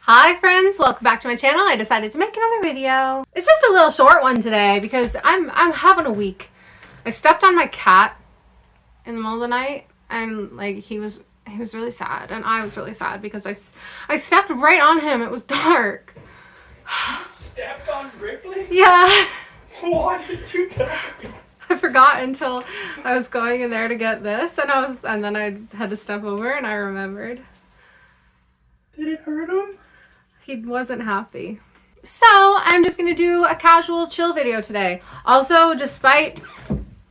Hi friends, welcome back to my channel. I decided to make another video. It's just a little short one today because I'm having a week. I stepped on my cat in the middle of the night and like he was really sad and I was really sad because I stepped right on him. It was dark. You stepped on Ripley? Yeah. Why did you tell me? I forgot until I was going in there to get this and then I had to step over and I remembered. Did it hurt him? He wasn't happy. So I'm just gonna do a casual chill video today. Also, despite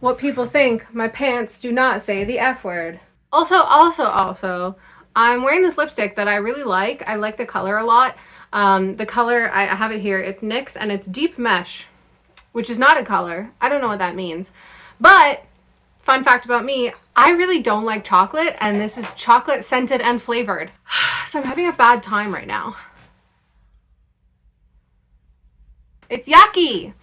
what people think, my pants do not say the F word. Also, I'm wearing this lipstick that I really like. I like the color a lot. The color, I have it here, it's NYX and it's Deep Mesh, which is not a color. I don't know what that means. But, fun fact about me, I really don't like chocolate and this is chocolate scented and flavored. So I'm having a bad time right now. It's yucky.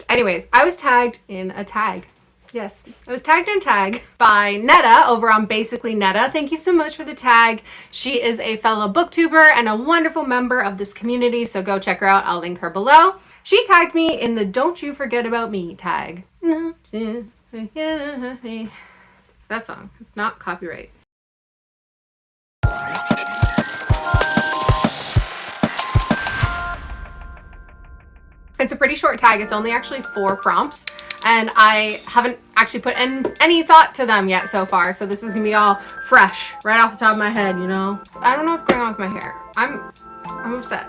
Anyways, I was tagged in a tag. Yes, I was tagged in a tag by Netta over on Basically Netta. Thank you so much for the tag. She is a fellow booktuber and a wonderful member of this community, so go check her out. I'll link her below. She tagged me in the Don't You Forget About Me tag. That song, it's not copyright. It's a pretty short tag. It's only actually 4 prompts and I haven't actually put any thought to them yet so far. So this is gonna be all fresh right off the top of my head, you know? I don't know what's going on with my hair. I'm upset.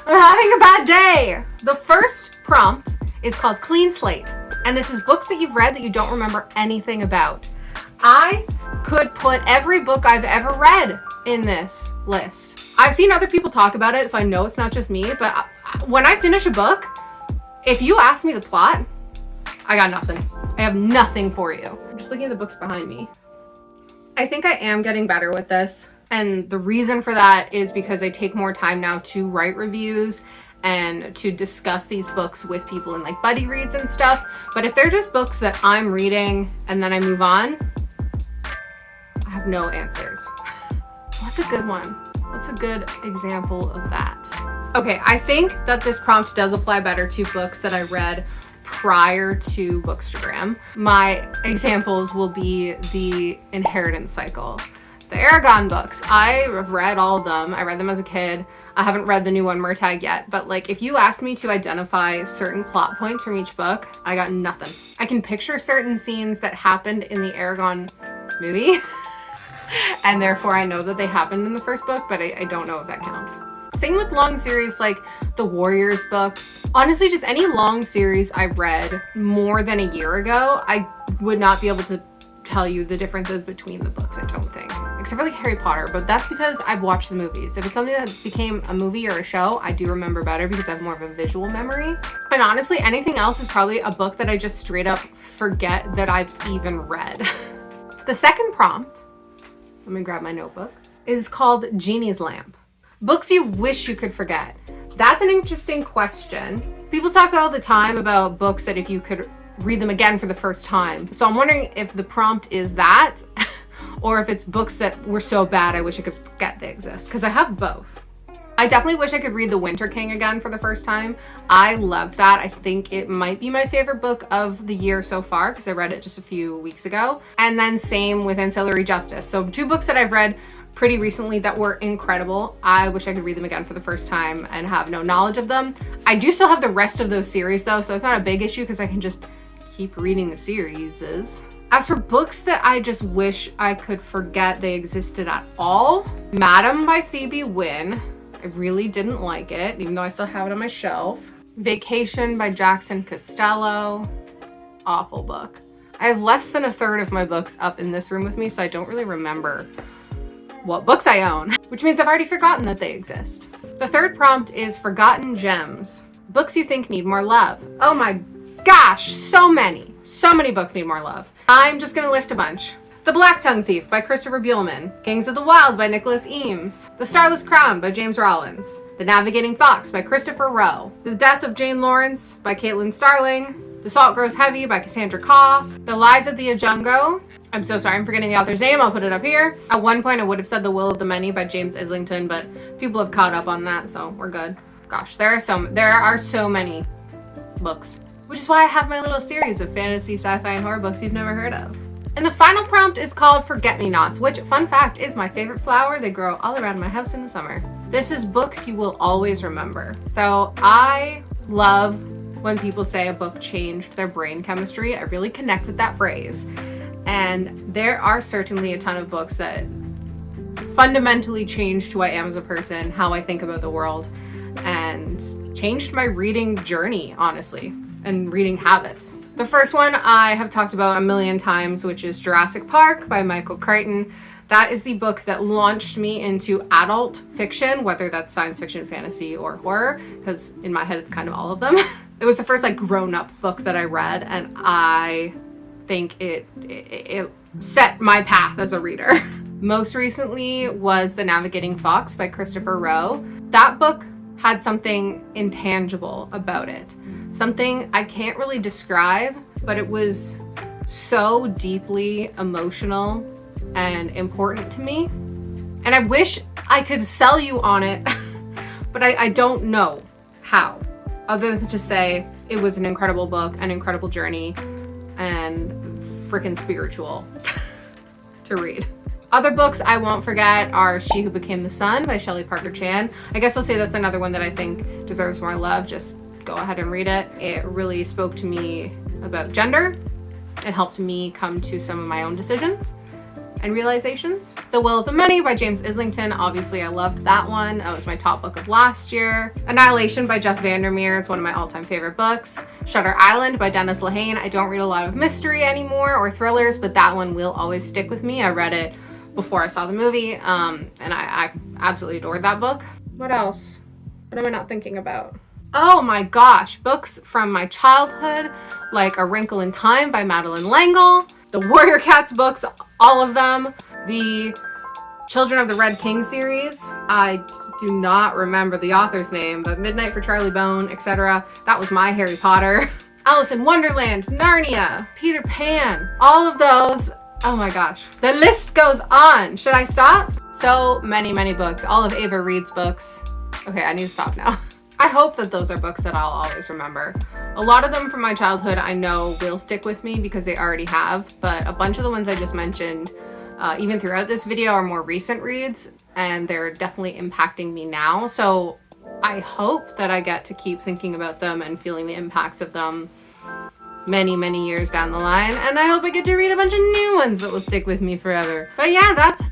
I'm having a bad day. The first prompt is called Clean Slate. And this is books that you've read that you don't remember anything about. I could put every book I've ever read in this list. I've seen other people talk about it, so I know it's not just me, but when I finish a book, if you ask me the plot, I got nothing. I have nothing for you. I'm just looking at the books behind me. I think I am getting better with this, and the reason for that is because I take more time now to write reviews and to discuss these books with people in like buddy reads and stuff. But if they're just books that I'm reading and then I move on, I have no answers. What's a good one? What's a good example of that? Okay, I think that this prompt does apply better to books that I read prior to Bookstagram. My examples will be the Inheritance Cycle, the Aragon books. I have read all of them. I read them as a kid. I haven't read the new one, Murtagh, yet, but like if you asked me to identify certain plot points from each book, I got nothing. I can picture certain scenes that happened in the Aragon movie. And therefore I know that they happened in the first book, but I don't know if that counts. Same with long series like the Warriors books. Honestly, just any long series I read more than a year ago, I would not be able to tell you the differences between the books, I don't think. Except for like Harry Potter, but that's because I've watched the movies. If it's something that became a movie or a show, I do remember better because I have more of a visual memory. And honestly, anything else is probably a book that I just straight up forget that I've even read. The second prompt, let me grab my notebook, is called Genie's Lamp. Books you wish you could forget. That's an interesting question. People talk all the time about books that if you could read them again for the first time. So I'm wondering if the prompt is that or if it's books that were so bad I wish I could forget they exist, because I have both. I definitely wish I could read The Winter King again for the first time. I loved that. I think it might be my favorite book of the year so far because I read it just a few weeks ago. And then same with Ancillary Justice. So 2 books that I've read pretty recently that were incredible. I wish I could read them again for the first time and have no knowledge of them. I do still have the rest of those series though, so it's not a big issue because I can just keep reading the series. As for books that I just wish I could forget they existed at all, Madam by Phoebe Wynne. I really didn't like it, even though I still have it on my shelf. Vacation by Jackson Costello. Awful book. I have less than a third of my books up in this room with me, so I don't really remember what books I own, which means I've already forgotten that they exist. The third prompt is Forgotten Gems. Books you think need more love. Oh my gosh, so many books need more love. I'm just gonna list a bunch. The Black Tongue Thief by Christopher Buehlman, Kings of the Wild by Nicholas Eames, The Starless Crown by James Rollins, The Navigating Fox by Christopher Rowe, The Death of Jane Lawrence by Caitlin Starling, The Salt Grows Heavy by Cassandra Khaw, The Lies of the Ajungo, I'm so sorry, I'm forgetting the author's name. I'll put it up here. At one point, I would have said The Will of the Many by James Islington, but people have caught up on that, so we're good. Gosh, there are so many books, which is why I have my little series of fantasy, sci-fi, and horror books you've never heard of. And the final prompt is called Forget-Me-Nots, which, fun fact, is my favorite flower. They grow all around my house in the summer. This is books you will always remember. So I love when people say a book changed their brain chemistry. I really connect with that phrase. And there are certainly a ton of books that fundamentally changed who I am as a person, how I think about the world, and changed my reading journey, honestly, and reading habits. The first one I have talked about a million times, which is Jurassic Park by Michael Crichton. That is the book that launched me into adult fiction, whether that's science fiction, fantasy, or horror, because in my head it's kind of all of them. It was the first like grown-up book that I read, and I think it set my path as a reader. Most recently was The Navigating Fox by Christopher Rowe. That book had something intangible about it. Something I can't really describe, but it was so deeply emotional and important to me. And I wish I could sell you on it, but I don't know how, other than to say it was an incredible book, an incredible journey, and freaking spiritual to read. Other books I won't forget are She Who Became the Sun by Shelley Parker Chan. I guess I'll say that's another one that I think deserves more love. Just go ahead and read it. It really spoke to me about gender. It helped me come to some of my own decisions and realizations. The Will of the Many by James Islington. Obviously, I loved that one. That was my top book of last year. Annihilation by Jeff Vandermeer is one of my all-time favorite books. Shutter Island by Dennis Lehane. I don't read a lot of mystery anymore or thrillers, but that one will always stick with me. I read it before I saw the movie, and I absolutely adored that book. What else? What am I not thinking about? Oh my gosh, books from my childhood, like A Wrinkle in Time by Madeleine L'Engle, the Warrior Cats books, all of them, the Children of the Red King series. I do not remember the author's name, but Midnight for Charlie Bone, etc. That was my Harry Potter. Alice in Wonderland, Narnia, Peter Pan, all of those. Oh my gosh, the list goes on. Should I stop? So many books, all of Ava Reed's books. Okay, I need to stop now. I hope that those are books that I'll always remember. A lot of them from my childhood I know will stick with me because they already have, but a bunch of the ones I just mentioned, even throughout this video, are more recent reads, and they're definitely impacting me now. So I hope that I get to keep thinking about them and feeling the impacts of them many years down the line, and I hope I get to read a bunch of new ones that will stick with me forever. But yeah, that's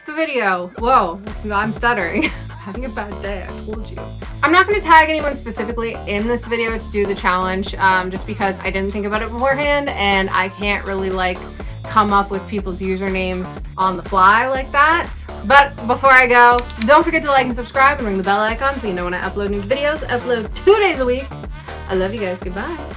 the video. Whoa, I'm stuttering. Having a bad day, I told you. I'm not going to tag anyone specifically in this video to do the challenge, just because I didn't think about it beforehand, and I can't really like come up with people's usernames on the fly like that. But before I go, don't forget to like and subscribe and ring the bell icon so you know when I upload new videos. I upload 2 days a week. I love you guys. Goodbye.